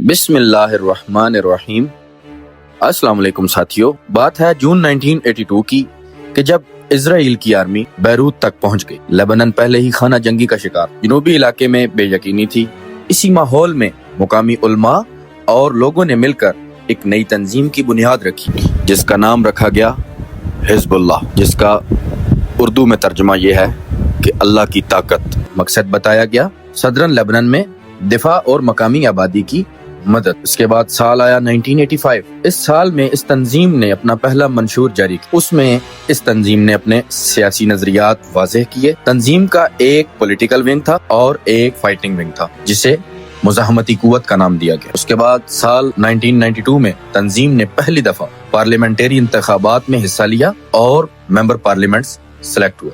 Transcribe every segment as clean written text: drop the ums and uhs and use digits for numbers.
بسم اللہ الرحمن الرحیم۔ السلام علیکم ساتھیو، بات ہے جون 1982 کی کہ جب اسرائیل کی آرمی بیروت تک پہنچ گئی۔ لیبنان پہلے ہی خانہ جنگی کا شکار، جنوبی علاقے میں بے یقینی تھی۔ اسی ماحول میں مقامی علماء اور لوگوں نے مل کر ایک نئی تنظیم کی بنیاد رکھی جس کا نام رکھا گیا حزب اللہ، جس کا اردو میں ترجمہ یہ ہے کہ اللہ کی طاقت۔ مقصد بتایا گیا صدرن لیبنان میں دفاع اور مقامی آبادی کی مدد۔ اس کے بعد سال آیا 1985۔ اس سال میں اس تنظیم نے اپنا پہلا منشور جاری کیا۔ اس میں اس تنظیم نے اپنے سیاسی نظریات واضح کیے۔ تنظیم کا ایک پولیٹیکل ونگ تھا اور ایک فائٹنگ ونگ تھا جسے مزاحمتی قوت کا نام دیا گیا۔ اس کے بعد سال 1992 میں تنظیم نے پہلی دفعہ پارلیمنٹری انتخابات میں حصہ لیا اور ممبر پارلیمنٹس سلیکٹ ہوئے۔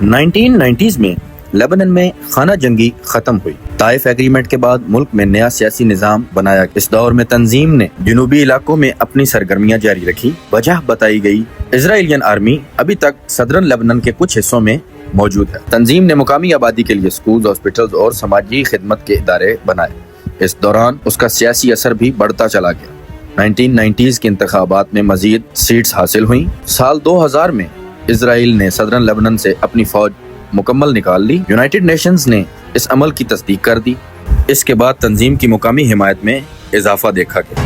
1990s میں لیبنان میں خانہ جنگی ختم ہوئی۔ طائف ایگریمنٹ کے بعد ملک میں نیا سیاسی نظام بنایا گیا۔ اس دور میں تنظیم نے جنوبی علاقوں میں اپنی سرگرمیاں جاری رکھی۔ وجہ بتائی گئی اسرائیلین آرمی ابھی تک صدرن لیبنان کے کچھ حصوں میں موجود ہے۔ تنظیم نے مقامی آبادی کے لیے سکولز، ہاسپٹلز اور سماجی خدمت کے ادارے بنائے۔ اس دوران اس کا سیاسی اثر بھی بڑھتا چلا گیا۔ 1990s کے انتخابات میں مزید سیٹس حاصل ہوئیں۔ سال 2000 میں اسرائیل نے صدرن لیبنان سے اپنی فوج مکمل نکال لی۔ یونائٹڈ نیشنز نے اس عمل کی تصدیق کر دی۔ اس کے بعد تنظیم کی مقامی حمایت میں اضافہ دیکھا گیا۔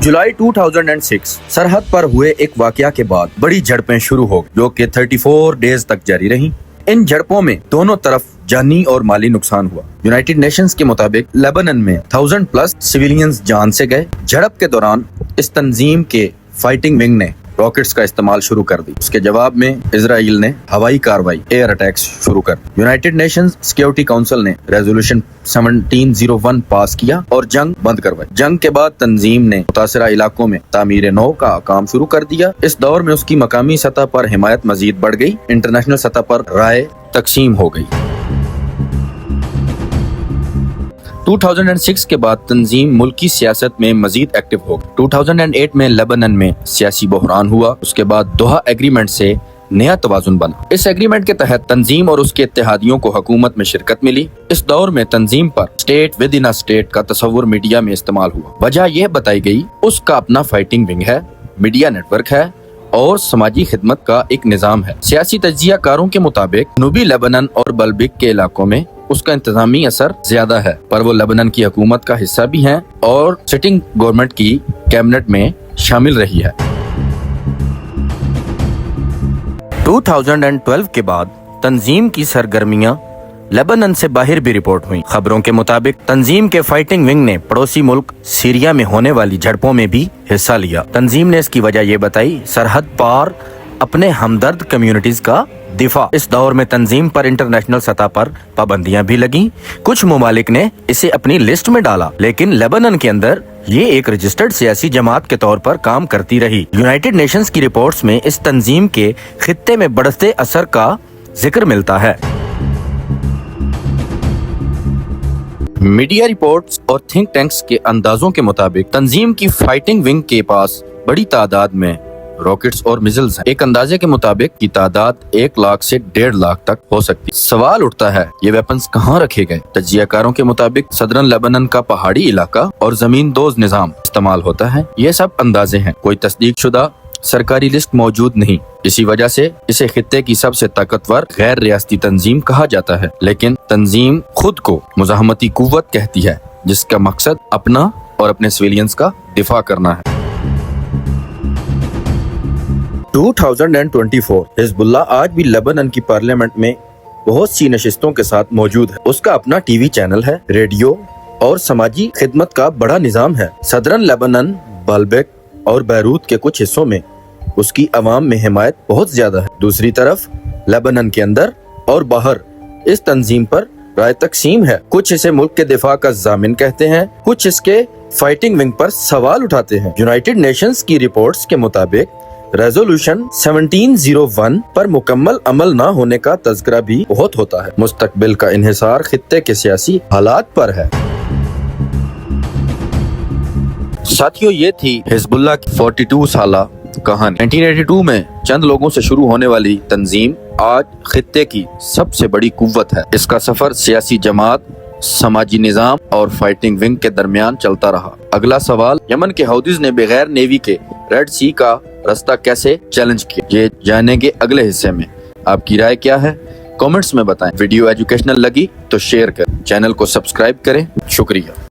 جولائی 2006 سرحد پر ہوئے ایک واقعہ کے بعد بڑی جھڑپیں شروع ہو گئی جو کہ 34 ڈیز تک جاری رہیں۔ ان جھڑپوں میں دونوں طرف جانی اور مالی نقصان ہوا۔ یونائٹڈ نیشنز کے مطابق لیبنان میں 1000+ سویلینز جان سے گئے۔ جھڑپ کے دوران اس تنظیم کے فائٹنگ ونگ نے راکٹس کا استعمال شروع کر دی۔ اس کے جواب میں اسرائیل نے ہوائی کاروائی، ایئر اٹیکس شروع کر دی۔ یونائٹڈ نیشنز سیکیورٹی کونسل نے ریزولوشن 1701 پاس کیا اور جنگ بند کروائی۔ جنگ کے بعد تنظیم نے متاثرہ علاقوں میں تعمیر نو کا کام شروع کر دیا۔ اس دور میں اس کی مقامی سطح پر حمایت مزید بڑھ گئی۔ انٹرنیشنل سطح پر رائے تقسیم ہو گئی۔ 2006 کے بعد تنظیم ملکی سیاست میں مزید ایکٹیو ہو گئی۔ 2008 میں لیبنان میں سیاسی بحران ہوا۔ اس کے بعد دوحہ ایگریمنٹ سے نیا توازن بنا۔ اس ایگریمنٹ کے تحت تنظیم اور اس کے اتحادیوں کو حکومت میں شرکت ملی۔ اس دور میں تنظیم پر اسٹیٹ ود ان اسٹیٹ کا تصور میڈیا میں استعمال ہوا۔ وجہ یہ بتائی گئی اس کا اپنا فائٹنگ ونگ ہے، میڈیا نیٹ ورک ہے اور سماجی خدمت کا ایک نظام ہے۔ سیاسی تجزیہ کاروں کے مطابق جنوبی لیبنان اور بلبک کے علاقوں میں اس کا انتظامی اثر زیادہ ہے، پر وہ لیبنان کی حکومت کا حصہ بھی ہیں اور سٹنگ گورنمنٹ کی کیبنٹ میں شامل رہی ہے۔ 2012 کے بعد تنظیم کی سرگرمیاں لیبنان سے باہر بھی رپورٹ ہوئیں۔ خبروں کے مطابق تنظیم کے فائٹنگ ونگ نے پڑوسی ملک سیریا میں ہونے والی جھڑپوں میں بھی حصہ لیا۔ تنظیم نے اس کی وجہ یہ بتائی سرحد پار اپنے ہمدرد کمیونٹیز کا دفاع۔ اس دور میں تنظیم پر انٹرنیشنل سطح پر پابندیاں بھی لگیں۔ کچھ ممالک نے اسے اپنی لسٹ میں ڈالا، لیکن لیبنان کے اندر یہ ایک رجسٹرڈ سیاسی جماعت کے طور پر کام کرتی رہی۔ یونائٹڈ نیشنز کی رپورٹس میں اس تنظیم کے خطے میں بڑھتے اثر کا ذکر ملتا ہے۔ میڈیا رپورٹس اور تھنک ٹینکس کے اندازوں کے مطابق تنظیم کی فائٹنگ ونگ کے پاس بڑی تعداد میں راکٹس اور میزائلز ہیں۔ ایک اندازے کے مطابق کی تعداد 1 لاکھ سے 1.5 لاکھ تک ہو سکتی۔ سوال اٹھتا ہے یہ ویپنز کہاں رکھے گئے؟ تجزیہ کاروں کے مطابق صدرن لیبنان کا پہاڑی علاقہ اور زمین دوز نظام استعمال ہوتا ہے۔ یہ سب اندازے ہیں، کوئی تصدیق شدہ سرکاری لسٹ موجود نہیں۔ اسی وجہ سے اسے خطے کی سب سے طاقتور غیر ریاستی تنظیم کہا جاتا ہے، لیکن تنظیم خود کو مزاحمتی قوت کہتی ہے جس کا مقصد اپنا اور اپنے سویلینز کا دفاع کرنا ہے۔ 2024 حزب اللہ آج بھی لیبنان کی پارلیمنٹ میں بہت سی نشستوں کے ساتھ موجود ہے۔ اس کا اپنا ٹی وی چینل ہے، ریڈیو اور سماجی خدمت کا بڑا نظام ہے۔ صدرن لیبنان، بالبک اور بیروت کے کچھ حصوں میں اس کی عوام میں حمایت بہت زیادہ ہے۔ دوسری طرف لیبنان کے اندر اور باہر اس تنظیم پر رائے تقسیم ہے۔ کچھ اسے ملک کے دفاع کا ضامن کہتے ہیں، کچھ اس کے فائٹنگ ونگ پر سوال اٹھاتے ہیں۔ یونائٹڈ نیشنز کی رپورٹس کے مطابق ریزولوشن 1701 پر مکمل عمل نہ ہونے کا تذکرہ بھی بہت ہوتا ہے۔ مستقبل کا انحصار خطے کے سیاسی حالات پر ہے۔ ساتھیوں، یہ تھی حزب اللہ کی 42 سالہ کہانی 1982 میں چند لوگوں سے شروع ہونے والی تنظیم آج خطے کی سب سے بڑی قوت ہے۔ اس کا سفر سیاسی جماعت، سماجی نظام اور فائٹنگ ونگ کے درمیان چلتا رہا۔ اگلا سوال، یمن کے حوثیز نے بغیر نیوی کے ریڈ سی کا راستہ کیسے چیلنج کیا؟ یہ جانیں گے اگلے حصے میں۔ آپ کی رائے کیا ہے؟ کامنٹس میں بتائیں۔ ویڈیو ایجوکیشنل لگی تو شیئر کریں، چینل کو سبسکرائب کریں۔ شکریہ۔